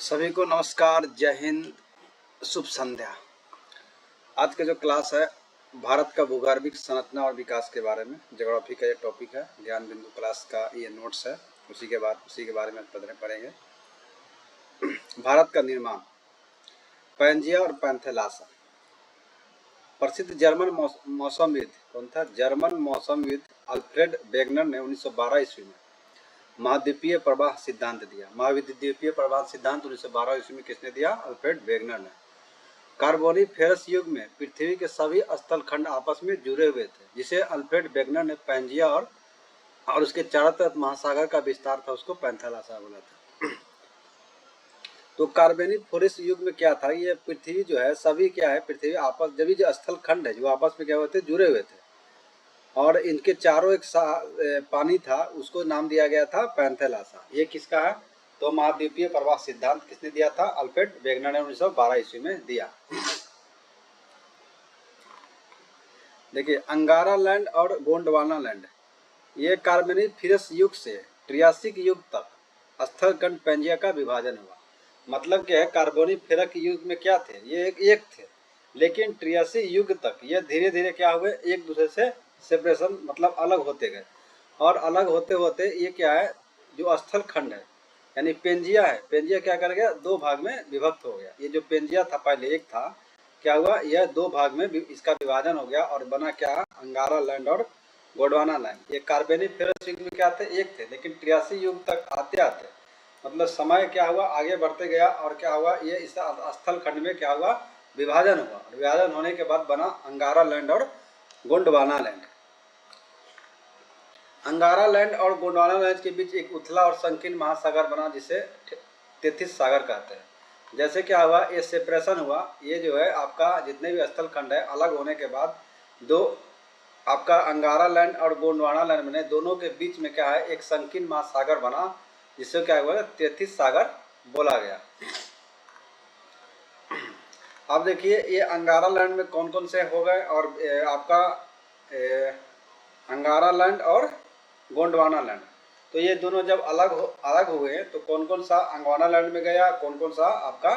सभी को नमस्कार, जय हिंद, शुभ संध्या। आज का जो क्लास है भारत का भूगर्भिक संरचना और विकास के बारे में, ज्योग्राफी का ये टॉपिक है। ध्यान बिंदु क्लास का ये नोट्स है, उसी के बारे में पढ़ेंगे। भारत का निर्माण, पैंजिया और पैंथेलासा। प्रसिद्ध जर्मन मौसमविद कौन था? जर्मन मौसमविद अल्फ्रेड वेगनर ने 1912 ईस्वी में महाद्वीपीय प्रवाह सिद्धांत दिया। महाद्वीपीय प्रवाह सिद्धांत 1912 ईस्वी में किसने दिया? अल्फ्रेड वेगनर ने। कार्बोनिफेरस युग में पृथ्वी के सभी स्थल खंड आपस में जुड़े हुए थे, जिसे अल्फ्रेड वेगनर ने पैंजिया और उसके चारों तरफ महासागर का विस्तार था, उसको पैंथेलासा बोला था। तो कार्बोनिफेरस युग में क्या था? ये पृथ्वी जो है सभी क्या है, पृथ्वी आपस जब जो स्थल खंड है जो आपस में क्या हुए थे, जुड़े हुए थे, और इनके चारों एक पानी था, उसको नाम दिया गया था पैंथेलासा। ये किसका है? तो महाद्वीपीय प्रवाह सिद्धांत किसने दिया था? अल्फ्रेड वेगनर ने 1912 ईस्वी में दिया। देखिए, अंगारा लैंड और गोंडवाना लैंड, ये कार्बोनिफेरस युग से ट्रियासिक युग तक स्थलखंड पैंजिया का विभाजन हुआ। मतलब क्या है, कार्बोनिफेरस युग में क्या थे? ये एक थे, लेकिन ट्रियासिक युग तक ये धीरे धीरे क्या हुए, एक दूसरे से सेपरेशन मतलब अलग होते गए, और अलग होते होते ये क्या है, जो स्थल खंड है यानी पेंजिया है, पेंजिया क्या कर गया, दो भाग में विभक्त हो गया। ये जो पेंजिया था पहले एक था, क्या हुआ, यह दो भाग में इसका विभाजन हो गया और बना क्या, अंगारा लैंड और गोंडवाना लैंड। ये कार्बोनिफेरस युग में क्या थे, एक थे, लेकिन ट्रियासी युग तक आते आते मतलब समय क्या हुआ, आगे बढ़ते गया, और क्या हुआ, ये इस स्थल खंड में क्या हुआ, विभाजन हुआ। विभाजन होने के बाद बना अंगारा लैंड और गोंडवाना लैंड। अंगारा लैंड और गोंडवाना लैंड के बीच एक उथला और संकीर्ण महासागर बना, जिसे तेथिस सागर कहते हैं। जैसे क्या हुआ, ये सेपरेशन हुआ, ये जो है आपका जितने भी स्थल खंड है अलग होने के बाद दो आपका अंगारा लैंड और गोंडवाना लैंड में दोनों के बीच में क्या है, एक संकीर्ण महासागर बना, जिससे क्या हुआ, तेथिस सागर बोला गया। अब देखिए, ये अंगारा लैंड में कौन कौन से हो गए, और आपका अंगारा लैंड और गोंडवाना लैंड, तो ये दोनों जब अलग हुए तो कौन कौन सा अंगवाना लैंड में गया, कौन कौन सा आपका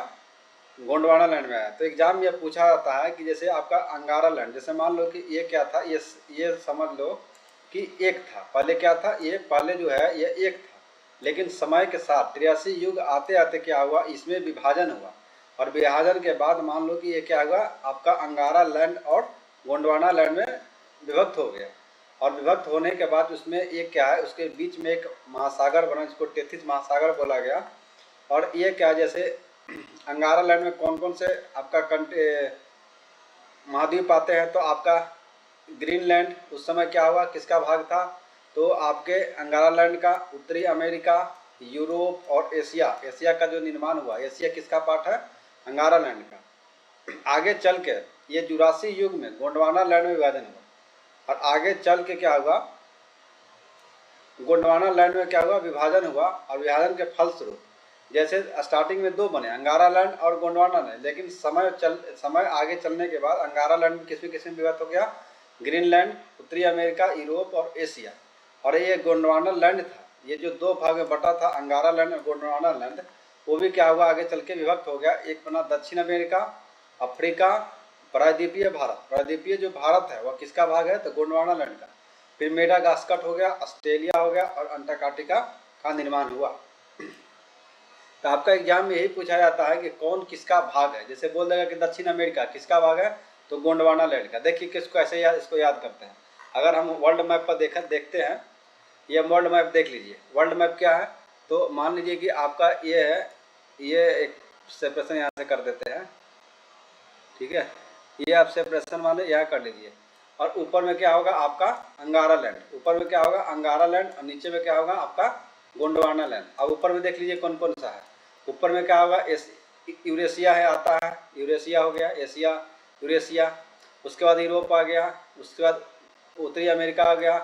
गोंडवाना लैंड में आया। तो एग्जाम में पूछा जाता है कि जैसे आपका अंगारा लैंड, जैसे मान लो कि ये क्या था, ये समझ लो कि एक था, पहले क्या था, ये पहले जो है ये एक था, लेकिन समय के साथ ट्रियासी युग आते आते क्या हुआ, इसमें विभाजन हुआ, और विभाजन के बाद मान लो कि ये क्या हुआ, आपका अंगारा लैंड और गोंडवाना लैंड में विभक्त हो गया, और विभक्त होने के बाद उसमें एक क्या है, उसके बीच में एक महासागर बना, जिसको तेथिस महासागर बोला गया। और ये क्या, जैसे अंगारा लैंड में कौन कौन से आपका महाद्वीप आते हैं, तो आपका ग्रीनलैंड उस समय क्या हुआ, किसका भाग था, तो आपके अंगारा लैंड का उत्तरी अमेरिका, यूरोप और एशिया का जो निर्माण हुआ, एशिया किसका पार्ट है, अंगारा लैंड का। आगे चल के ये जुरासी युग में गोंडवाना लैंड में विभाजन हुआ, और आगे चल के क्या हुआ, गोंडवाना लैंड में क्या हुआ, विभाजन हुआ, और विभाजन के फलस्वरूप जैसे स्टार्टिंग में दो बने, अंगारा लैंड और गोंडवाना लैंड, लेकिन समय आगे चलने के बाद अंगारा लैंड में किसमें विभक्त हो गया, ग्रीनलैंड, उत्तरी अमेरिका, यूरोप और एशिया। और ये गोंडवाना लैंड था, ये जो दो भाग में बटा था अंगारा लैंड और गोंडवाना लैंड, वो भी क्या हुआ, आगे चल के विभक्त हो गया। एक बना दक्षिण अमेरिका, अफ्रीका, प्रायद्वीपीय भारत। प्रायद्वीपीय जो भारत है वह किसका भाग है, तो गोंडवाना लैंड का। फिर मेडागास्कर हो गया, ऑस्ट्रेलिया हो गया, और अंटार्कटिका का निर्माण हुआ। तो आपका एग्जाम में यही पूछा जाता है कि कौन किसका भाग है। जैसे बोल देगा कि दक्षिण अमेरिका किसका भाग है, तो गोंडवाना लैंड का। देखिए किसको ऐसे इसको याद करते हैं। अगर हम वर्ल्ड मैप पर देखते हैं, ये वर्ल्ड मैप देख लीजिए। वर्ल्ड मैप क्या है, तो मान लीजिए कि आपका ये है, ये एक सेपरेशन यहाँ से कर देते हैं, ठीक है, ये आप सेपरेशन वाले यहाँ कर लीजिए, और ऊपर में क्या होगा आपका अंगारा लैंड, ऊपर में क्या होगा अंगारा लैंड, और नीचे में क्या होगा आपका गोंडवाना लैंड। अब ऊपर में देख लीजिए कौन कौन सा है। ऊपर में क्या होगा, यूरेशिया है, आता है, यूरेशिया हो गया, एशिया, यूरेशिया। उसके बाद यूरोप आ गया, उसके बाद उत्तरी अमेरिका आ गया,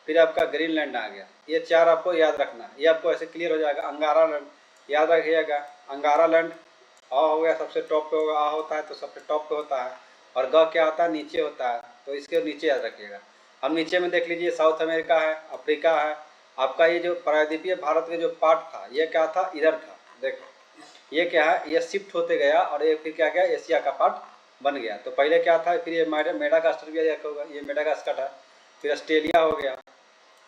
फिर आपका ग्रीनलैंड आ गया। ये चार आपको याद रखना है, ये आपको ऐसे क्लियर हो जाएगा। अंगारा लैंड याद रखिएगा, अंगारा लैंड आ हो गया, सबसे टॉप पे होगा, आ होता है तो सबसे टॉप पे होता है, और ग क्या होता है, नीचे होता है, तो इसके नीचे याद रखिएगा। अब नीचे में देख लीजिए, साउथ अमेरिका है, अफ्रीका है। आपका ये जो प्रायद्वीपीय भारत का जो पार्ट था, ये क्या था, इधर था, देखो ये क्या है, ये शिफ्ट होते गया और ये फिर क्या गया, एशिया का पार्ट बन गया। तो पहले क्या था, फिर ये मेडागास्कर भी होगा, ये मेडागास्कर है, फिर ऑस्ट्रेलिया हो गया,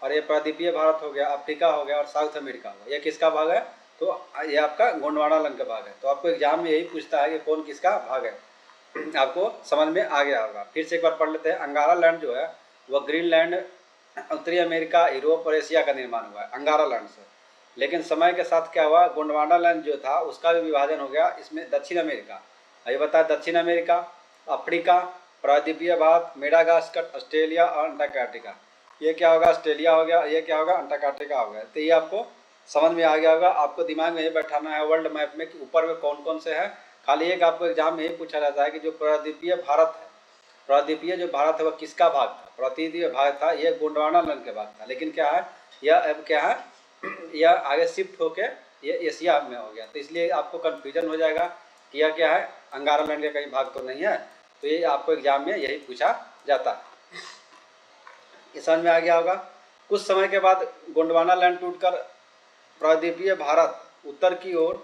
और ये प्रायद्वीपीय भारत हो गया, अफ्रीका हो गया और साउथ अमेरिका हो गया। ये किसका भाग है, तो ये आपका गोंडवाना लैंड का भाग है। तो आपको एग्जाम में यही पूछता है कि कौन किसका भाग है, आपको समझ में आ गया होगा। फिर से एक बार पढ़ लेते हैं। अंगारा लैंड जो है वह ग्रीनलैंड, उत्तरी अमेरिका, यूरोप और एशिया का निर्माण हुआ है अंगारा लैंड से। लेकिन समय के साथ क्या हुआ, गोंडवाना लैंड जो था उसका भी विभाजन हो गया, इसमें दक्षिण अमेरिका, ये बताया दक्षिण अमेरिका, अफ्रीका, प्रायद्वीपीय भारत, मेडागास्कर, ऑस्ट्रेलिया और अंटार्कटिका। ये क्या होगा, ऑस्ट्रेलिया हो गया, ये क्या होगा, अंटार्कटिका हो गया। तो ये आपको समझ में आ गया होगा। आपको दिमाग में ये बैठाना है वर्ल्ड मैप में कि ऊपर में कौन कौन से है। खाली एक आपको एग्जाम में यही पूछा जाता है कि जो प्रायद्वीपीय भारत है, प्रायद्वीपीय जो भारत है वह किसका भाग था, प्रायद्वीपीय भाग था, ये गोंडवाना लैंड के भाग था। लेकिन क्या है, यह अब क्या है, यह आगे शिफ्ट होके ये एशिया में हो गया। तो इसलिए आपको कन्फ्यूजन हो जाएगा कि यह क्या है, अंगारा लैंड का कहीं भाग तो नहीं है। तो ये आपको एग्जाम में यही पूछा जाता है। ये समझ में आ गया होगा। कुछ समय के बाद गोंडवाना लैंड टूटकर प्रायद्वीपीय भारत उत्तर की ओर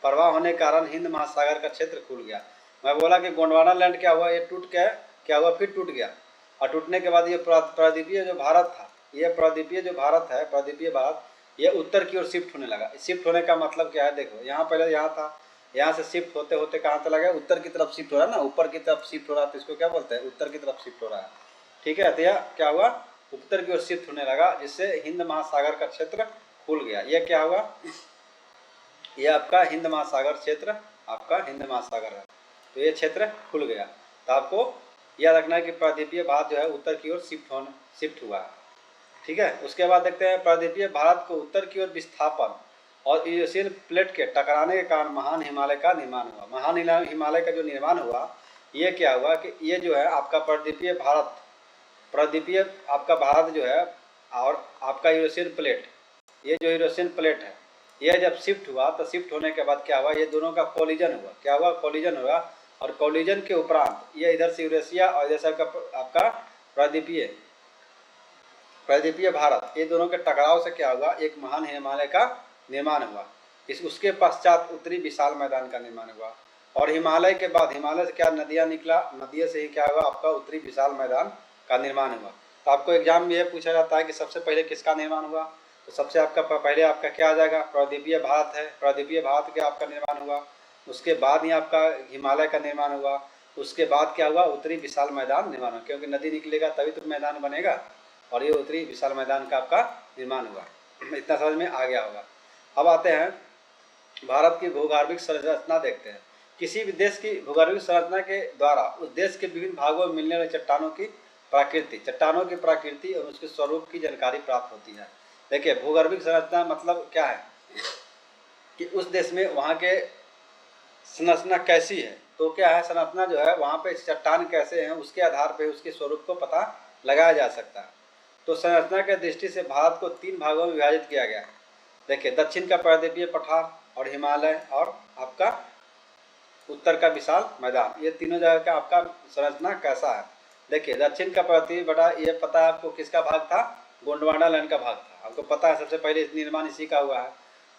प्रवाह होने के कारण हिंद महासागर का क्षेत्र खुल गया। मैं बोला कि गोंडवाना लैंड क्या हुआ, ये टूट के क्या हुआ, फिर टूट गया, और टूटने के बाद ये प्रायद्वीपीय जो भारत था, ये प्रायद्वीपीय जो भारत है, प्रायद्वीपीय भारत, ये उत्तर की ओर शिफ्ट होने लगा। शिफ्ट होने का मतलब क्या है, देखो यहाँ पहले यहाँ था, यहाँ से शिफ्ट होते होते कहाँ चला गया, उत्तर की तरफ शिफ्ट हो रहा है ना, ऊपर की तरफ शिफ्ट हो रहा है, तो इसको क्या बोलते हैं, उत्तर की तरफ शिफ्ट हो रहा है। ठीक है, तो यह क्या हुआ, उत्तर की ओर शिफ्ट होने लगा, जिससे हिंद महासागर का क्षेत्र खुल गया। यह क्या हुआ, यह आपका हिंद महासागर क्षेत्र, आपका हिंद महासागर है, तो ये क्षेत्र खुल गया। तो आपको याद रखना है कि प्रायद्वीपीय भारत जो है उत्तर की ओर शिफ्ट हुआ है। ठीक है, उसके बाद देखते हैं प्रायद्वीपीय भारत को उत्तर की ओर विस्थापन और यूरेशियन प्लेट के टकराने के कारण महान हिमालय का निर्माण हुआ। महान हिमालय का जो निर्माण हुआ, ये क्या हुआ कि ये जो है आपका प्रायद्वीपीय भारत, प्रायद्वीपीय आपका भारत जो है और आपका यूरेशियन प्लेट, ये जो यूरेशियन प्लेट है, यह जब शिफ्ट हुआ तो शिफ्ट होने के बाद क्या हुआ, ये दोनों का कोलिजन हुआ। क्या हुआ, कोलिजन हुआ, और कोलिजन के उपरांत ये इधर से यूरेशिया और इधर से आपका प्रायद्वीपीय भारत, ये दोनों के टकराव से क्या हुआ, एक महान हिमालय का निर्माण हुआ। उसके पश्चात उत्तरी विशाल मैदान का निर्माण हुआ, और हिमालय के बाद, हिमालय से क्या नदियाँ निकला, नदियों से ही क्या हुआ, आपका उत्तरी विशाल मैदान का निर्माण हुआ। तो आपको एग्जाम में यह पूछा जाता है कि सबसे पहले किसका निर्माण हुआ, तो सबसे आपका पहले आपका क्या आ जाएगा, प्रायद्वीपीय भारत है, प्रायद्वीपीय भारत का आपका निर्माण हुआ। उसके बाद ही आपका हिमालय का निर्माण हुआ। उसके बाद क्या हुआ, उत्तरी विशाल मैदान निर्माण हुआ, क्योंकि नदी निकलेगा तभी तो मैदान बनेगा, और ये उत्तरी विशाल मैदान का आपका निर्माण हुआ। इतना समझ में आ गया होगा। अब आते हैं भारत की भूगर्भिक संरचना देखते हैं। किसी भी देश की भूगर्भिक संरचना के द्वारा उस देश के विभिन्न भागों में मिलने वाली चट्टानों की प्रकृति और उसके स्वरूप की जानकारी प्राप्त होती है। देखिए, भूगर्भिक संरचना मतलब क्या है कि उस देश में वहाँ के संरचना कैसी है, तो क्या है, संरचना जो है वहाँ पे चट्टान कैसे हैं, उसके आधार पर उसके स्वरूप को पता लगाया जा सकता है। तो संरचना के दृष्टि से भारत को 3 भागों में विभाजित किया गया है। देखिए, दक्षिण का प्रायद्वीपीय पठार और हिमालय और आपका उत्तर का विशाल मैदान, ये तीनों जगह का आपका संरचना कैसा है। देखिए, दक्षिण का प्रायद्वीपीय पठार, ये पता है आपको किसका भाग था, गोंडवाना लैंड का भाग था, आपको पता है, सबसे पहले निर्माण इसी का हुआ है।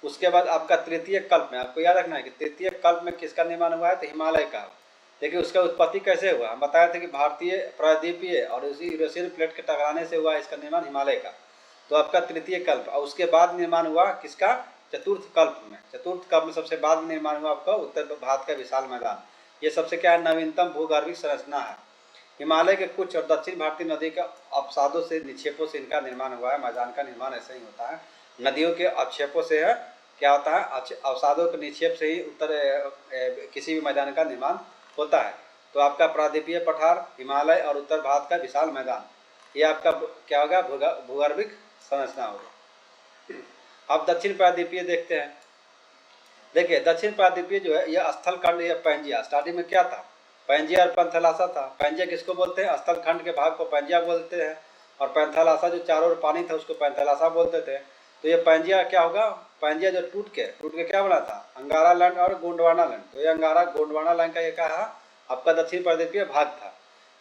उसके बाद आपका तृतीय कल्प में, आपको याद रखना है कि तृतीय कल्प में किसका निर्माण हुआ है, तो हिमालय का। देखिए, उसका उत्पत्ति कैसे हुआ, हम बताए थे कि भारतीय प्रायद्वीपीय और उसी यूरेशियन प्लेट के टकराने से हुआ इसका निर्माण हिमालय का, तो आपका तृतीय कल्प। और उसके बाद निर्माण हुआ किसका, चतुर्थ कल्प में। चतुर्थ कल्प में सबसे बाद में निर्माण हुआ आपका उत्तर भारत का विशाल मैदान। ये सबसे क्या है, नवीनतम भूगर्भिक संरचना है। हिमालय के कुछ और दक्षिण भारतीय नदी का अवसादों से, निक्षेपों से इनका निर्माण हुआ है। मैदान का निर्माण ऐसे ही होता है, नदियों के अवक्षेपों से है, क्या होता है, अवसादों के निक्षेप से ही किसी भी मैदान का निर्माण होता है। तो आपका प्रायद्वीपीय पठार, हिमालय और उत्तर भारत का विशाल मैदान, ये आपका क्या होगा, भूगर्भिक संरचना होगा। अब दक्षिण प्रायद्वीपीय देखते हैं। देखिए, दक्षिण प्रायद्वीपीय जो है यह स्थल खंड, यह पैंजिया, स्टार्टिंग में क्या था, पैंजिया और पैंथालासा था। पैंजिया किसको बोलते हैं, स्थल खंड के भाग को पैंजिया बोलते हैं, और पैंथालासा जो चारों ओर पानी था उसको पैंथालासा बोलते थे। तो ये पैंजिया क्या होगा, पैंजिया जो टूट के क्या बना था, अंगारा लैंड और गोंडवाना लैंड। तो ये अंगारा गोंडवाना लैंड का ये क्या है, आपका दक्षिण प्रायद्वीपीय भाग था।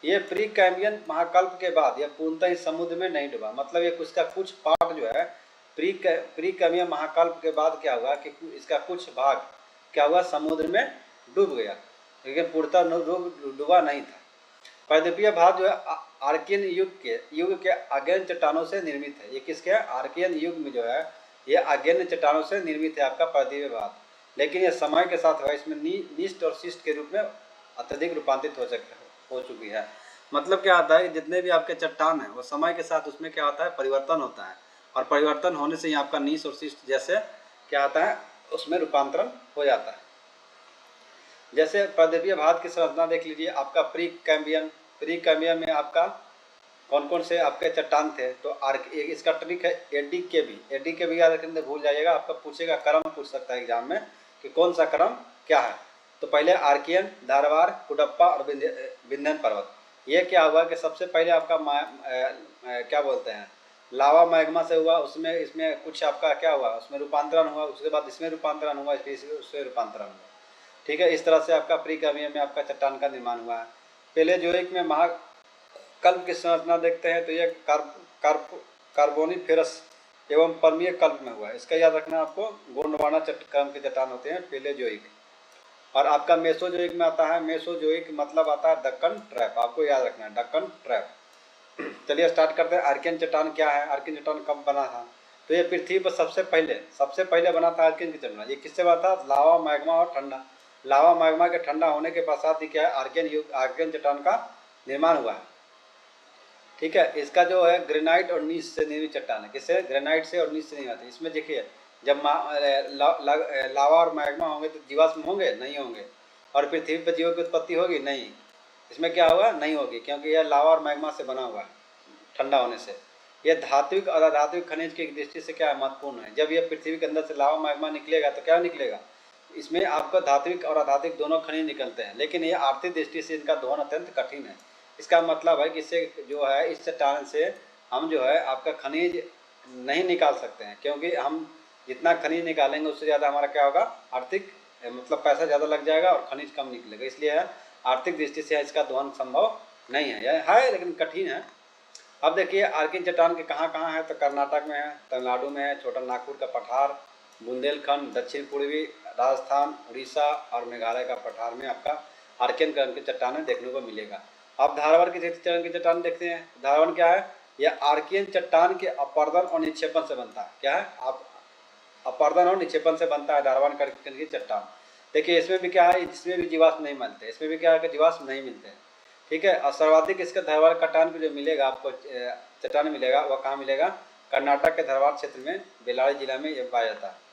ये प्री कैम्बियन महाकल्प के बाद यह पूर्णतः समुद्र में नहीं डूबा, मतलब ये उसका कुछ पार्ट जो है प्री कैम्बियन महाकल्प के बाद क्या हुआ कि इसका कुछ भाग क्या हुआ, समुद्र में डूब गया, लेकिन पूर्णतः डूबा नहीं था। प्रायद्वीपीय भाग जो है आर्कियन युग के आग्नेय चट्टानों से निर्मित है। ये किसके है, आर्कियन युग में जो है ये आग्नेय चट्टानों से निर्मित है आपका प्रायद्वीपीय भाग, लेकिन ये समय के साथ है इसमें नीस्ट और शिस्ट के रूप में अत्यधिक रूपांतरित हो चुकी है। मतलब क्या आता है, जितने भी आपके चट्टान है वो समय के साथ उसमें क्या होता है, परिवर्तन होता है, और परिवर्तन होने से ही आपका नीस और शिस्ट जैसे क्या आता है उसमें रूपांतरण हो जाता है। जैसे प्रायद्वीपीय भाग की संरचना देख लीजिए, आपका प्री कैम्बियम में आपका कौन कौन से आपके चट्टान थे, तो इसका ट्रिक है एडी के भी याद रखेंगे, भूल जाइएगा, आपका पूछेगा क्रम पूछ सकता है एग्जाम में कि कौन सा क्रम क्या है। तो पहले आर्कियन, धारवाड़, कुडप्पा और विंध्यन पर्वत। ये क्या हुआ कि सबसे पहले आपका क्या बोलते हैं लावा मैग्मा से हुआ, उसमें इसमें कुछ आपका क्या हुआ, उसमें रूपांतरण हुआ, उसके बाद इसमें रूपांतरण हुआ, उससे रूपांतरण हुआ। ठीक है, इस तरह से आपका प्री कैम्बियम में आपका चट्टान का निर्माण हुआ है। पेलेजोइक में महाकल्प की संरचना देखते हैं तो ये कार्बोनिफेरस एवं पर्मीय कल्प में हुआ है। इसका याद रखना आपको, गोंडवाना क्रम के चट्टान होते हैं पेलेजोइक। और आपका मेसोजोइक में आता है, मेसोजोइक मतलब आता है दक्कन ट्रैप, आपको याद रखना है दक्कन ट्रैप। चलिए स्टार्ट करते हैं। आर्कियन चट्टान क्या है, आर्कियन चट्टान कब बना था, तो ये पृथ्वी पर सबसे पहले बना था आर्कियन चट्टान। ये किससे बना था, लावा मैग्मा और ठंडा, लावा मैग्मा के ठंडा होने के पश्चात ही क्या है आर्कियन चट्टान का निर्माण हुआ है। ठीक है, इसका जो है ग्रेनाइट और नीस से निर्मित चट्टान है। किससे, ग्रेनाइट से और नीस से नहीं आती। इसमें देखिए जब लावा और मैग्मा होंगे तो जीवाश्म होंगे, नहीं होंगे, और पृथ्वी पर जीवों की उत्पत्ति होगी, नहीं, इसमें क्या होगा, नहीं होगी, क्योंकि यह लावा और मैग्मा से बना हुआ है ठंडा होने से। यह धात्विक और अधात्विक खनिज की दृष्टि से क्या है, महत्वपूर्ण है। जब यह पृथ्वी के अंदर से लावा मैग्मा निकलेगा तो क्या निकलेगा, इसमें आपका धात्विक और अधात्विक दोनों खनिज निकलते हैं, लेकिन ये आर्थिक दृष्टि से इनका दोहन अत्यंत कठिन है। इसका मतलब है कि इससे जो है इस चट्टान से हम जो है आपका खनिज नहीं निकाल सकते हैं, क्योंकि हम जितना खनिज निकालेंगे उससे ज़्यादा हमारा क्या होगा, आर्थिक मतलब पैसा ज़्यादा लग जाएगा और खनिज कम निकलेगा। इसलिए आर्थिक दृष्टि से इसका दोहन संभव नहीं है, यह है लेकिन कठिन है। अब देखिए आर्कियन चट्टान के कहाँ कहाँ है, तो कर्नाटक में है, तमिलनाडु में है, छोटा नागपुर का पठार, बुंदेलखंड, दक्षिण पूर्वी राजस्थान, उड़ीसा और मेघालय का पठार में आपका आर्कियन के चट्टानें देखने को मिलेगा। अब धारवाड़ की चट्टान की चट्टान देखते हैं। धारवाड़ क्या है, यह आर्कियन चट्टान के अपर्दन और निक्षेपण से बनता है। क्या है, आप अपर्दन और निक्षेपण से बनता है धारवाड़ की चट्टान। देखिए इसमें भी क्या है, इसमें भी जीवाश्म नहीं मिलते, इसमें भी क्या है कि जीवाश्म नहीं मिलते हैं। ठीक है, और सर्वाधिक इसका धारवाड़ चट्टान को जो मिलेगा आपको चट्टान मिलेगा वह कहाँ मिलेगा, कर्नाटक के धारवाड़ क्षेत्र में बेल्लारी जिला में यह पाया जाता है।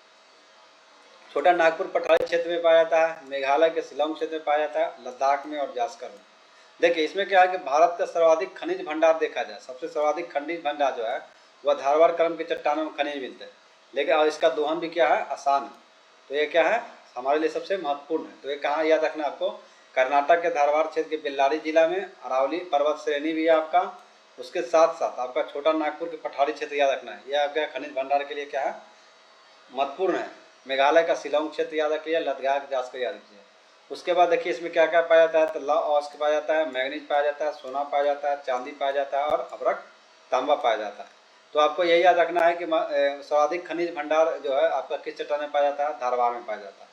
छोटा नागपुर पठारी क्षेत्र में पाया जाता है, मेघालय के शिलांग क्षेत्र में पाया जाता है, लद्दाख में और जास्कर में। देखिए इसमें क्या है कि भारत का सर्वाधिक खनिज भंडार देखा जाए, सबसे सर्वाधिक खनिज भंडार जो है वह धारवाड़ क्रम के चट्टानों में खनिज मिलते हैं, लेकिन और इसका दोहन भी क्या है, आसान है। तो ये क्या है, हमारे लिए सबसे महत्वपूर्ण है। तो ये कहाँ याद रखना आपको, कर्नाटक के धारवाड़ क्षेत्र के बेल्लारी जिला में अरावली पर्वत श्रेणी भी है आपका, उसके साथ साथ आपका छोटा नागपुर के पठारी क्षेत्र याद रखना है, यह आपका खनिज भंडार के लिए क्या है, महत्वपूर्ण है। मेघालय का शिलांग क्षेत्र याद रखिए, लद्दाख जास्कर याद रखिए। उसके बाद देखिए इसमें क्या क्या पाया जाता है, तो लौह अयस्क पाया जाता है, मैग्नीज पाया जाता है, सोना पाया जाता है, चांदी पाया जाता है और अभ्रक तांबा पाया जाता है। तो आपको यही याद रखना है कि सर्वाधिक खनिज भंडार जो है आपका किस चट्टान में पाया जाता है, धारवाड़ में पाया जाता है।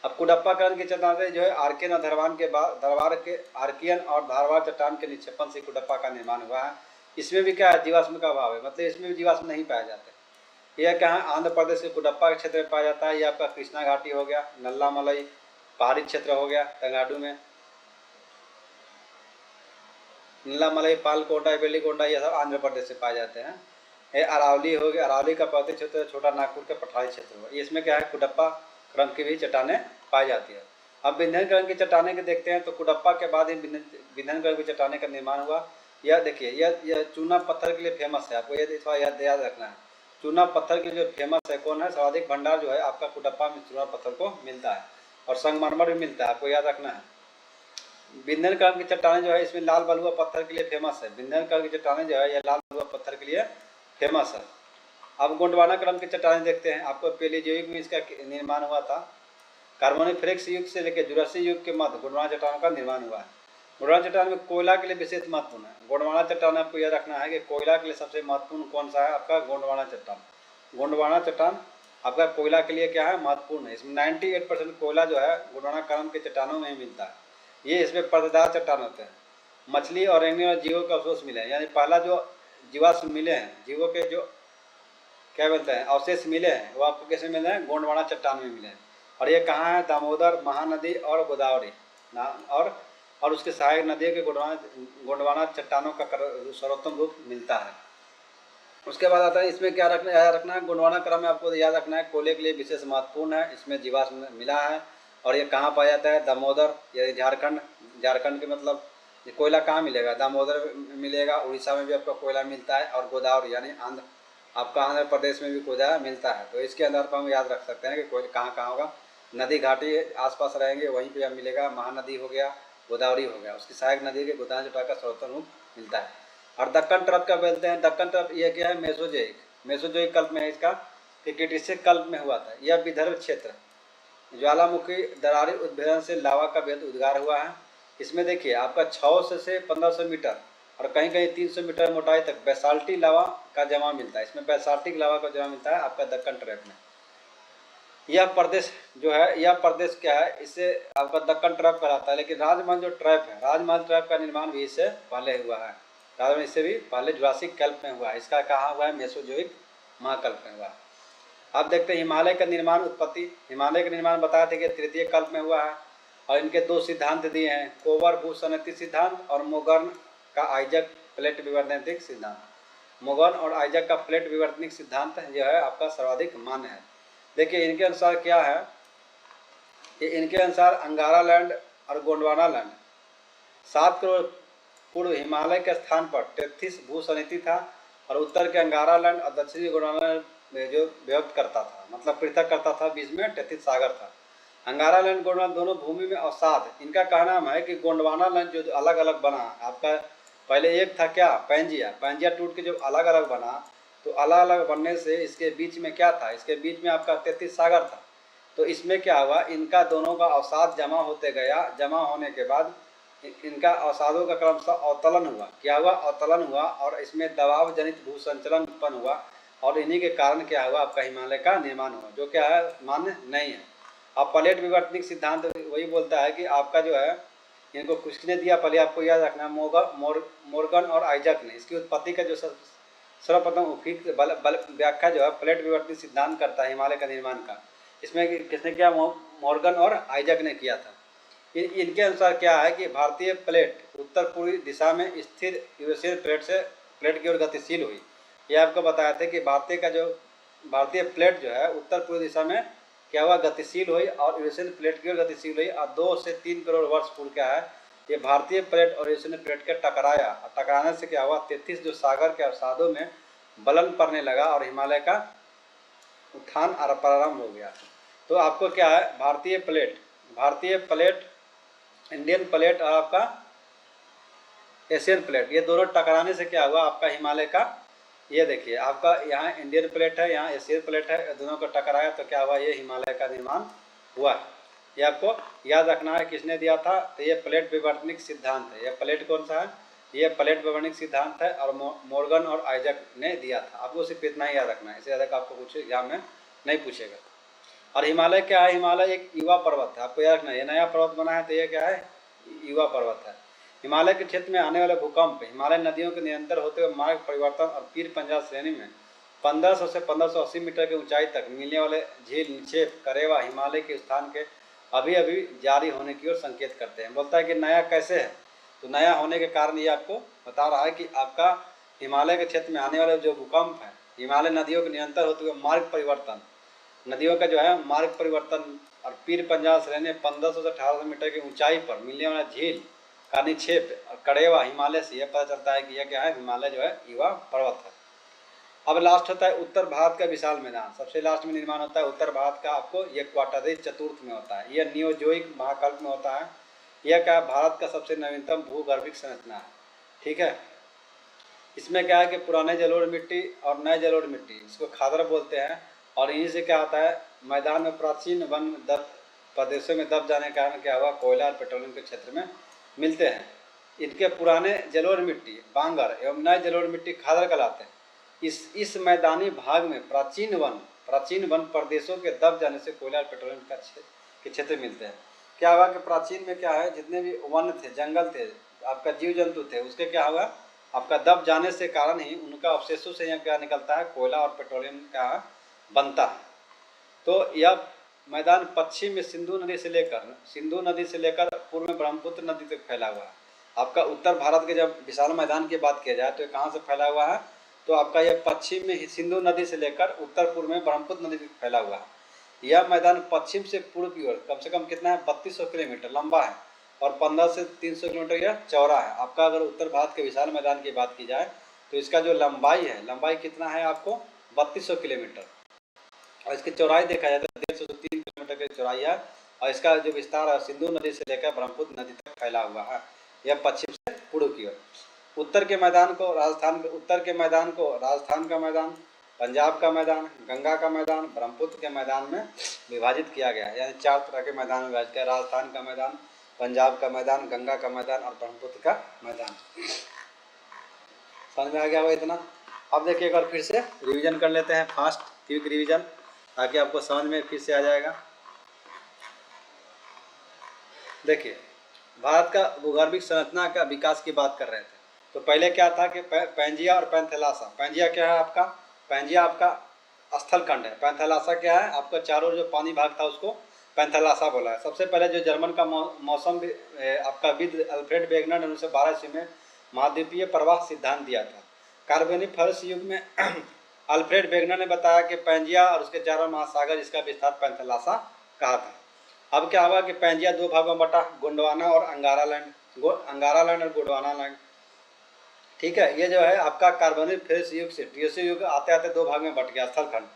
अब कुडप्पा कर्ण की चट्टान से जो है आर्कियन और धारवाड़ के आर्कियन और धारवाड़ चट्टान के निक्षेपण से कुडप्पा का निर्माण हुआ है। इसमें भी क्या है, जीवाश्म का अभाव है, मतलब इसमें भी जीवाश्म नहीं पाए जाते। यह क्या है, आंध्र प्रदेश के कुडप्पा के क्षेत्र में पाया जाता है। यह आपका कृष्णा घाटी हो गया, नल्लामलई पहाड़ी क्षेत्र हो गया तमिलनाडु में, नल्लामलई, पालकोटा, बेलीकोटा, ये सब आंध्र प्रदेश से पाए जाते हैं। ये अरावली हो गया, अरावली का पर्वतीय क्षेत्र, छोटा नागपुर का पठारी क्षेत्र हो, इसमें क्या है, कुडप्पा क्रम की भी चट्टानें पाई जाती है। अब विंध्यन क्रम की चट्टानें के देखते हैं, तो कुडप्पा के बाद ही विंध्यन क्रम की चट्टानें का निर्माण हुआ। यह देखिए यह चूना पत्थर के लिए फेमस है, आपको ये थोड़ा याद रखना है। चूना पत्थर के लिए जो फेमस है कौन है, सर्वाधिक भंडार जो है आपका कुडप्पा में चूना पत्थर को मिलता है, और संगमरमर भी मिलता है, आपको याद रखना है। विंध्यन क्रम की चट्टानें जो है इसमें लाल बलुआ पत्थर के लिए फेमस है। विंध्यन क्रम की चट्टानें जो है यह लाल बलुआ पत्थर के लिए फेमस है। अब गोंडवाना क्रम की चट्टानें देखते हैं, आपको पेलियोजोइक में इसका निर्माण हुआ था। कार्बोनिफेरस युग से लेकर जुरासिक युग के मध्य गोंडवाना चट्टानों का निर्माण हुआ है। गोंडवाना चट्टान में कोयला के लिए विशेष महत्वपूर्ण है। गोंडवाना चट्टान आपको यह रखना है कि कोयला के लिए सबसे महत्वपूर्ण कौन सा है, आपका गोंडवाना चट्टान। गोंडवाना चट्टान आपका कोयला के लिए क्या है, महत्वपूर्ण है। इसमें 98% कोयला जो है गोंडवाना करम के चट्टानों में ही मिलता है। ये इसमें पर्देदार चट्टान होते हैं। मछली और रेंगने वाले जीवों के अवशेष मिले हैं, यानी पहला जो जीवाश्म मिले हैं, जीवों के जो क्या बोलते हैं अवशेष मिले हैं, वो आपको कैसे मिले हैं, गोंडवाना चट्टान में मिले हैं। और ये कहाँ है, दामोदर, महानदी और गोदावरी और उसके सहायक नदियों के गोंडवाना चट्टानों का सर्वोत्तम रूप मिलता है। उसके बाद आता है, इसमें क्या याद रखना है, गोंडवाना क्रम में आपको याद रखना है कोयले के लिए विशेष महत्वपूर्ण है। इसमें जीवाश्म मिला है। और ये कहाँ पाया जाता है, दामोदर, ये झारखंड के मतलब ये कोयला कहाँ मिलेगा, दामोदर मिलेगा। उड़ीसा में भी आपका कोयला मिलता है। और गोदावरी यानी आपका आंध्र प्रदेश में भी कोयला मिलता है। तो इसके आधार पर हम याद रख सकते हैं कि कोयला कहाँ कहाँ होगा। नदी घाटी आसपास रहेंगे वहीं पे मिलेगा। महानदी हो गया, गोदावरी हो गया, उसकी सहायक नदी के गोदावरी चट्टान का सर्वोत्तम रूप मिलता है। और दक्कन ट्रप का बोलते हैं, दक्कन ट्रप ये क्या है, मेसोजोइक कल्प में है इसका, कि क्रीटेशियस कल्प में हुआ था। यह विदर्भ क्षेत्र ज्वालामुखी दरारी उद्भेदन से लावा का बेहद उद्गार हुआ है। इसमें देखिए आपका 600 से 1500 मीटर और कहीं कहीं 300 मीटर मोटाई तक बेसाल्टी लावा का जमा मिलता है। इसमें बेसाल्टिक लावा का जमा मिलता है आपका दक्कन ट्रैप में। यह प्रदेश जो है, यह प्रदेश क्या है, इससे आपका दक्कन ट्रैप कहलाता है। लेकिन राजमहल जो ट्रैप है, राजमहल ट्रैप का निर्माण भी इससे पहले हुआ है। राजमहल इससे भी पहले जुरासिक कल्प में हुआ है। इसका कहाँ हुआ है, मेसोजोइक महाकल्प में हुआ है। अब देखते हैं हिमालय का निर्माण उत्पत्ति। हिमालय का निर्माण बताया थे कि तृतीय कल्प में हुआ है। और इनके दो सिद्धांत दिए हैं, कोबर भूसंनति सिद्धांत और मोगर्न का आइजक प्लेट विवर्तनिक सिद्धांत। मोगर्न और आइजक का प्लेट विवर्तनिक सिद्धांत जो है आपका सर्वाधिक मान्य है। देखिए इनके अनुसार क्या है कि इनके अनुसार अंगारा लैंड और गोंडवाना लैंड 7 करोड़ पूर्व हिमालय के स्थान पर 33 भूसंनति था। और उत्तर के अंगारा लैंड और दक्षिणी गोंडवाना में जो व्यक्त करता था, मतलब पृथक करता था, बीच में 33 सागर था। अंगारा लैंड गोंडवाना दोनों भूमि में अवसाद। इनका कहना है कि गोंडवाना लैंड जो अलग अलग बना आपका, पहले एक था क्या, पैंजिया टूट के जो अलग अलग बना, तो अलग अलग बनने से इसके बीच में क्या था, इसके बीच में आपका 33 सागर था। तो इसमें क्या हुआ, इनका दोनों का अवसाद जमा होते गया। जमा होने के बाद इनका अवसादों का क्रमशः अवतलन हुआ। क्या हुआ, अवतलन हुआ। और इसमें दबाव जनित भूसंचलन उत्पन्न हुआ। और इन्हीं के कारण क्या हुआ, आपका हिमालय का निर्माण हुआ, जो क्या है, मान्य नहीं है। अब प्लेट विवर्तनिक सिद्धांत वही बोलता है कि आपका जो है, इनको किसने दिया, पहले आपको याद रखना, मोर्गन और आइजक ने। इसकी उत्पत्ति का जो सर्वप्रथम उपयुक्त व्याख्या जो है प्लेट विवर्तनिक सिद्धांत करता है हिमालय का निर्माण का। इसमें किसने किया, मोर्गन और आइजक ने किया था। इनके अनुसार क्या है कि भारतीय प्लेट उत्तर पूर्वी दिशा में स्थिर यूरेशियन प्लेट की ओर गतिशील हुई। ये आपको बताया था कि भारतीय प्लेट जो है उत्तर पूर्वी दिशा में क्या हुआ, गतिशील हुई और यूरेशियन प्लेट की ओर गतिशील हुई। और 2 से 3 करोड़ वर्ष पूर्व क्या है, ये भारतीय प्लेट और यूरेशियन प्लेट के टकराया। और टकराने से क्या हुआ, 33 जो सागर के अवसादों में बलन पड़ने लगा और हिमालय का उत्थान प्रारंभ हो गया। तो आपको क्या है, भारतीय प्लेट, इंडियन प्लेट और आपका एशियन प्लेट, ये दोनों टकराने से क्या हुआ, आपका हिमालय का, ये देखिए आपका यहाँ इंडियन प्लेट है, यहाँ एशियन प्लेट है, दोनों को टकराया तो क्या हुआ, ये हिमालय का निर्माण हुआ है। ये आपको याद रखना है। किसने दिया था, तो ये प्लेट विवर्तनिक सिद्धांत है। ये प्लेट कौन सा है, ये प्लेट विवर्तनिक सिद्धांत है और मोर्गन और आइजक ने दिया था। आपको सिर्फ इतना ही याद रखना है, इससे ज़्यादा आपको कुछ एग्जाम में नहीं पूछेगा। और हिमालय क्या है, हिमालय एक युवा पर्वत है। आपको याद रखना है, ये नया पर्वत बना है तो ये क्या है, युवा पर्वत है। हिमालय के क्षेत्र में आने वाले भूकंप, हिमालय नदियों के निरंतर होते हुए मार्ग परिवर्तन और पीर पंजाब श्रेणी में 1500 से 1580 मीटर की ऊंचाई तक मिलने वाले झील निक्षेप करेवा हिमालय के स्थान के अभी अभी जारी होने की ओर संकेत करते हैं। बोलता है कि नया कैसे है, तो नया होने के कारण ये आपको बता रहा है कि आपका हिमालय के क्षेत्र में आने वाले जो भूकंप है, हिमालय नदियों के निरंतर होते हुए मार्ग परिवर्तन, नदियों का जो है मार्ग परिवर्तन और पीर पंजाब श्रेणी 1500 से 1800 मीटर की ऊंचाई पर मिलने वाला झील का निक्षेप और कड़ेवा हिमालय से यह पता चलता है कि यह क्या है, हिमालय जो है युवा पर्वत है। अब लास्ट होता है उत्तर भारत का विशाल मैदान। सबसे लास्ट में निर्माण होता है उत्तर भारत का, आपको ये क्वार्टररी चतुर्थ में होता है। यह नियोजोइक महाकल्प में होता है। यह क्या, भारत का सबसे नवीनतम भूगर्भिक संरचना है। ठीक है, इसमें क्या है कि पुराने जलोढ़ मिट्टी और नए जलोढ़ मिट्टी, इसको खादर बोलते हैं। और इन्हीं से क्या होता है, मैदान में प्राचीन वन प्रदेशों में दब जाने के कारण क्या हुआ, कोयला और पेट्रोलियम के क्षेत्र में मिलते हैं। इनके पुराने जलोढ़ मिट्टी बांगर एवं नए जलोढ़ मिट्टी खादर कहलाते हैं। इस मैदानी भाग में प्राचीन वन प्राचीन वन प्रदेशों के दब जाने से कोयला और पेट्रोलियम के क्षेत्र मिलते हैं। क्या हुआ कि प्राचीन में क्या है, जितने भी वन थे, जंगल थे, आपका जीव जंतु थे, उसके क्या हुआ, आपका दब जाने से कारण ही उनका अवशेषों से यहाँ क्या निकलता है, कोयला और पेट्रोलियम का बनता है। तो यह मैदान पश्चिम में सिंधु नदी से लेकर पूर्व में ब्रह्मपुत्र नदी तक फैला हुआ है। आपका उत्तर भारत के जब विशाल मैदान की बात किया जाए तो ये कहाँ से फैला हुआ है, तो आपका यह पश्चिम में सिंधु नदी से लेकर उत्तर पूर्व में ब्रह्मपुत्र नदी तक फैला हुआ है। यह मैदान पश्चिम से पूर्व की ओर कम से कम कितना है, 3200 किलोमीटर लंबा है और 15 से 300 किलोमीटर यह चौड़ा है। आपका अगर उत्तर भारत के विशाल मैदान की बात की जाए तो इसका जो लंबाई है, लंबाई कितना है आपको, 3200 किलोमीटर, और इसकी चौड़ाई देखा जाए तो 150 से 3 किलोमीटर की चौड़ाई है। और इसका जो विस्तार है सिंधु नदी से लेकर ब्रह्मपुत्र नदी तक फैला हुआ है। यह पश्चिम से पूर्व की ओर। उत्तर के मैदान को राजस्थान का मैदान, पंजाब का मैदान, गंगा का मैदान, ब्रह्मपुत्र के मैदान में विभाजित किया गया है। यानी 4 तरह के मैदान में विभाजित किया, राजस्थान का मैदान, पंजाब का मैदान, गंगा का मैदान और ब्रह्मपुत्र का मैदान। समझ में आ गया होगा इतना। अब देखिए एक बार फिर से रिवीजन कर लेते हैं, फास्ट क्विक रिवीजन, ताकि आपको समझ में फिर से आ जाएगा। देखिए, भारत का भूगर्भिक संरचना का विकास की बात कर रहे थे। तो पहले क्या था कि पैंजिया और पैंथेलासा। पैंजिया क्या है आपका, पैंजिया आपका स्थलखंड है। पैंथेलासा क्या है, आपका चारों जो पानी भाग था उसको पैंथेलासा बोला है। सबसे पहले जो जर्मन का मौसम आपका विद अल्फ्रेड वेगनर ने 1912 ईस्वी में महाद्वीपीय प्रवाह सिद्धांत दिया था। कार्बोनिफरस युग में अल्फ्रेड वेगनर ने बताया कि पैंजिया और उसके चारों महासागर, इसका विस्तार पैंथेलासा कहा था। अब क्या हुआ कि पैंजिया 2 भागों में बटा, गोंडवाना और अंगारा लैंड और गोंडवाना लैंड। ठीक है, ये जो है आपका कार्बोनिफरस युग से ट्रियोसी युग आते आते 2 भाग में बट गया स्थलखंड।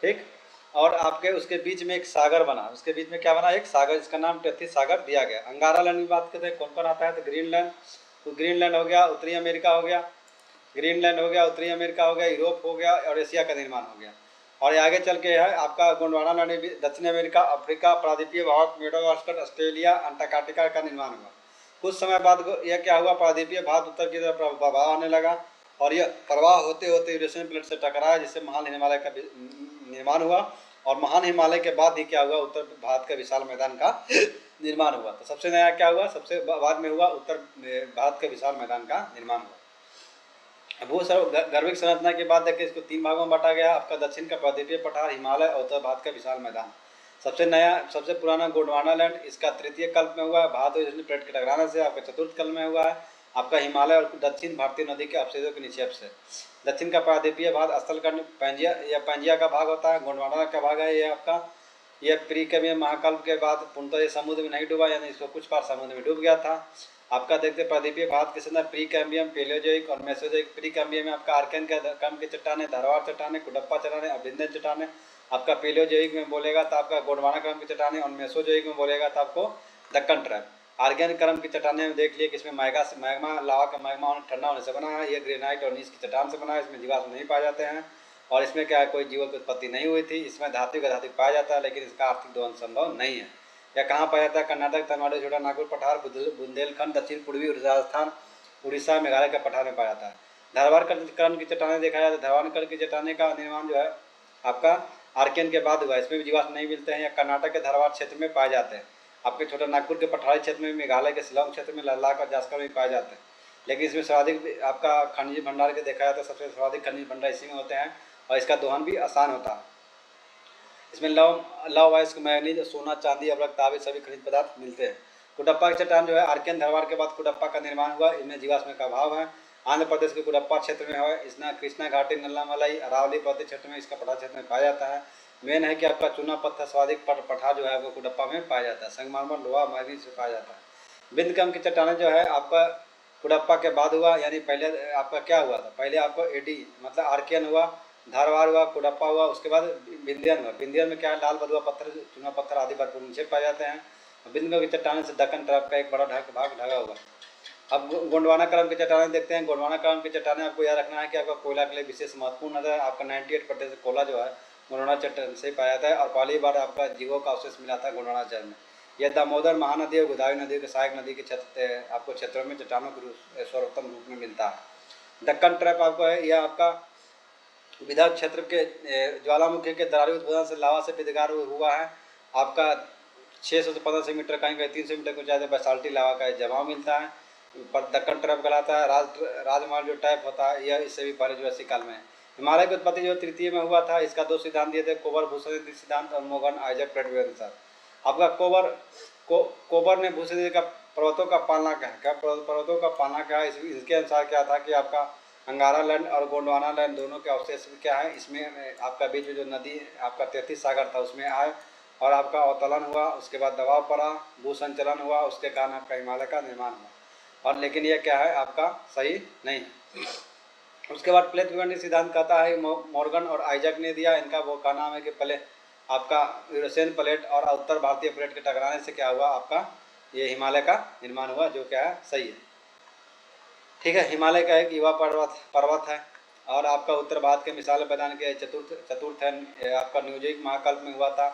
ठीक, और आपके उसके बीच में एक सागर बना, उसके बीच में क्या बना, एक सागर, इसका नाम टेथी सागर दिया गया। अंगारा लैंड की बात करते हैं, कौन कौन आता है, तो ग्रीनलैंड, तो ग्रीनलैंड हो गया, उत्तरी अमेरिका हो गया, ग्रीनलैंड हो गया, उत्तरी अमेरिका हो गया, यूरोप हो गया और एशिया का निर्माण हो गया। और आगे चल के है आपका गोंडवाना लैंड, दक्षिण अमेरिका, अफ्रीका, प्रायद्वीपीय भारत, मेडागास्कर, ऑस्ट्रेलिया, अंटार्कटिका का निर्माण हुआ। कुछ समय बाद यह क्या हुआ, प्रायद्वीपीय भारत उत्तर की तरफ प्रभाव आने लगा और यह प्रवाह होते होते यूरेशियन प्लेट से टकराया, जिससे महान हिमालय का निर्माण हुआ। और महान हिमालय के बाद ही क्या हुआ, उत्तर भारत के विशाल मैदान का निर्माण हुआ। तो सबसे नया क्या हुआ, सबसे बाद में हुआ उत्तर भारत के विशाल मैदान का निर्माण हुआ। भूगर्भिक संरचना के बाद देखिए इसको 3 भागों में बांटा गया। आपका दक्षिण का प्रायद्वीपीय पठार, हिमालय और उत्तर भारत का विशाल मैदान। सबसे पुराना गोंडवाना लैंड इसका तृतीय कल्प में हुआ है। भारत और यूरेशियन प्लेट के टकराने से आपका चतुर्थ कल्प में हुआ है। आपका हिमालय और दक्षिण भारतीय नदी के अवशेषों के निक्षेप से। दक्षिण का प्रायद्वीपीय भाग स्थलखंड पैंजिया का भाग होता है। गोंडवाना का भाग है ये आपका, यह प्रीकैम्बियम महाकल्प के बाद पूर्णतः ये समुद्र में नहीं डूबा, यानी इसको कुछ बार समुद्र में डूब गया था। आपका देखते प्रायद्वीपीय भारत के संदर्भ प्रीकैम्बियम, पेलियोजोइक और मेसोजोइक। प्रीकैम्बियम में आपका आर्कियन के क्रम की चट्टानें, धारवाड़ चट्टानें, कुडप्पा चट्टानें, अभिनंदन चट्टानें। आपका पेलियोजोइक में बोलेगा तो आपका गोंडवाना क्रम की चट्टानें, और मेसोजोइक में बोलेगा तो आपको दक्कन ट्रैप। आर्कियन क्रम की चट्टानें में देख लिए कि इसमें मैग्मा लावा का मैग्मा ठंडा होने से बना है। यह ग्रेनाइट और नीस की चट्टान से बना है। इसमें जीवाश्म नहीं पाए जाते हैं और इसमें क्या है, कोई जीवों की उत्पत्ति नहीं हुई थी। इसमें धात्विक अधात्विक पाया जाता है, लेकिन इसका आर्थिक दोहन संभव नहीं है। यह कहाँ पाया जाता है, कर्नाटक, तमिलनाडु, छोटा नागपुर पठार, बुंदेलखंड, दक्षिण पूर्वी राजस्थान, उड़ीसा, मेघालय का पठार में पाया जाता है। धारवाड़ कर्ण की चट्टानें देखा जाए तो धारवाड़ कर्ण की चट्टानें का निर्माण जो है आपका आर्कियन के बाद हुआ। इसमें भी जीवाश्म नहीं मिलते हैं। या कर्नाटक के धारवाड़ क्षेत्र में पाए जाते हैं। आपके छोटा नागपुर के पठारी क्षेत्र में, मेघालय के शिलांग क्षेत्र में, लद्दाख और जास्कर में पाए जाते हैं। लेकिन इसमें सर्वाधिक आपका खनिज भंडार के देखा जाता है, सबसे सर्वाधिक खनिज भंडार इसी में होते हैं और इसका दोहन भी आसान होता है। इसमें लव अयस्क, मैग्नीज, सोना, चांदी, अब्रक, तांबे सभी खनिज पदार्थ मिलते हैं। कुडप्पा की चट्टान जो है आर्कियन धारवाड़ के बाद कुडप्पा का निर्माण हुआ। इनमें जीवाश्म का अभाव है। आंध्र प्रदेश के कुडप्पा क्षेत्र में है। इसना कृष्णा घाटी, नल्लामलाई, अरावली पर्वतीय क्षेत्र में इसका पठार क्षेत्र में पाया जाता है। मेन है कि आपका चूना पत्थर सर्वाधिक पठार जो है वो कुडप्पा में पाया जाता है। संगमरमर, लोहा, मैग्नीज से पाया जाता है। बिंद क्रम की चट्टानें जो है आपका कुडप्पा के बाद हुआ। यानी पहले आपका क्या हुआ था, पहले आपको एडी मतलब आर्कियन हुआ, धारवाड़ हुआ, कुडप्पा हुआ, उसके बाद विंध्यन हुआ। विंध्यन में क्या है, लाल बलुआ पत्थर, चूना पत्थर आदि भरपूर नीचे पाए जाते हैं। बिंद की चट्टाने से दक्कन ट्रैप का एक बड़ा भाग ढका हुआ। अब गोंडवाना क्रम की चट्टानें देखते हैं। गोंडवाना क्रम की चट्टानें आपको याद रखना है कि आपका कोयला के लिए विशेष महत्वपूर्ण है। आपका 98% कोयला जो है गोंडवाना चट्टान से पाया जाता है और पहली बार आपका जीवों का अवशेष मिला था गोंडवाना जल में। यह दामोदर महानदी और गोदावरी नदी के सहायक नदी के आपको क्षेत्रों में चट्टानों के सर्वोत्तम रूप में मिलता है। दक्कन ट्रैप आपको है, यह आपका विदर्भ क्षेत्र के ज्वालामुखी के दरारी उत्पादन से लावा से पैदावार हुआ है। आपका 600 से 1500 मीटर, कहीं कहीं 300 मीटर की ऊंचाई से बेसाल्टी लावा का जमाव मिलता है। पर दक्कन ट्रैप कहलाता है। राजमार्ग जो टाइप होता है यह इससे भी पहले जुरासिक काल में है। हिमालय की उत्पत्ति जो तृतीय में हुआ था, इसका 2 सिद्धांत दिए थे, कोबर भूषण सिद्धांत और मोगन आइजैक प्रेडवे अनुसार। आपका कोबर ने भूषण का पर्वतों का पालना क्या पर्वतों का पालना क्या है, इसके अनुसार क्या था कि आपका अंगारा लैंड और गोंडवाना लैंड दोनों के अवशेष क्या है, इसमें आपका बीच में जो नदी आपका 33 सागर था उसमें आए और आपका अवतलन हुआ, उसके बाद दबाव पड़ा, भूसंचलन हुआ, उसके कारण आपका हिमालय का निर्माण हुआ। और लेकिन यह क्या है आपका सही नहीं है। उसके बाद प्लेट विवरणी सिद्धांत कहता है मॉर्गन और आइजैक ने दिया। इनका वो का नाम है कि पहले आपका यूरेशियन प्लेट और उत्तर भारतीय प्लेट के टकराने से क्या हुआ, आपका ये हिमालय का निर्माण हुआ, जो क्या है सही है। ठीक है, हिमालय का एक युवा पर्वत है और आपका उत्तर भारत के मिसाल प्रदान किया। चतुर्थ है आपका न्यूजिक महाकल्प में हुआ था।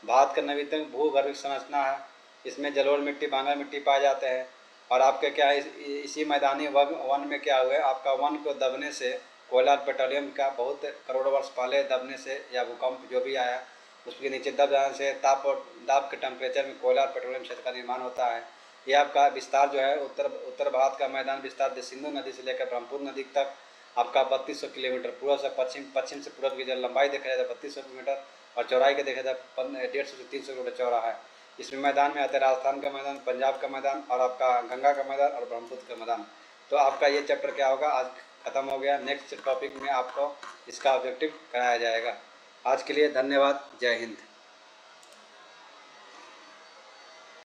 भारत का नवीनतम भूगर्भिक संरचना है। इसमें जलोढ़ मिट्टी, बांगर मिट्टी पाए जाते हैं। और आपके क्या है इसी मैदानी वन में क्या हुआ है, आपका वन को दबने से कोयला और पेट्रोलियम का बहुत करोड़ों वर्ष पहले दबने से या भूकंप जो भी आया उसके नीचे दब जाने से दाब के टेम्परेचर में कोयला और पेट्रोलियम क्षेत्र का निर्माण होता है। ये आपका विस्तार जो है उत्तर भारत का मैदान विस्तार सिंधु नदी से लेकर ब्रह्मपुत्र नदी तक आपका 3200 किलोमीटर, पूर्व से पश्चिम से पूर्व की जब लंबाई देखा जाए तो 3200 किलोमीटर और चौड़ाई के देखा जाए 150 से 300 किलोमीटर चौड़ा है। इसमें मैदान में आते हैं राजस्थान का मैदान, पंजाब का मैदान और आपका गंगा का मैदान और ब्रह्मपुत्र का मैदान। तो आपका ये चैप्टर क्या होगा आज खत्म हो गया। नेक्स्ट टॉपिक में आपको इसका ऑब्जेक्टिव कराया जाएगा। आज के लिए धन्यवाद। जय हिंद।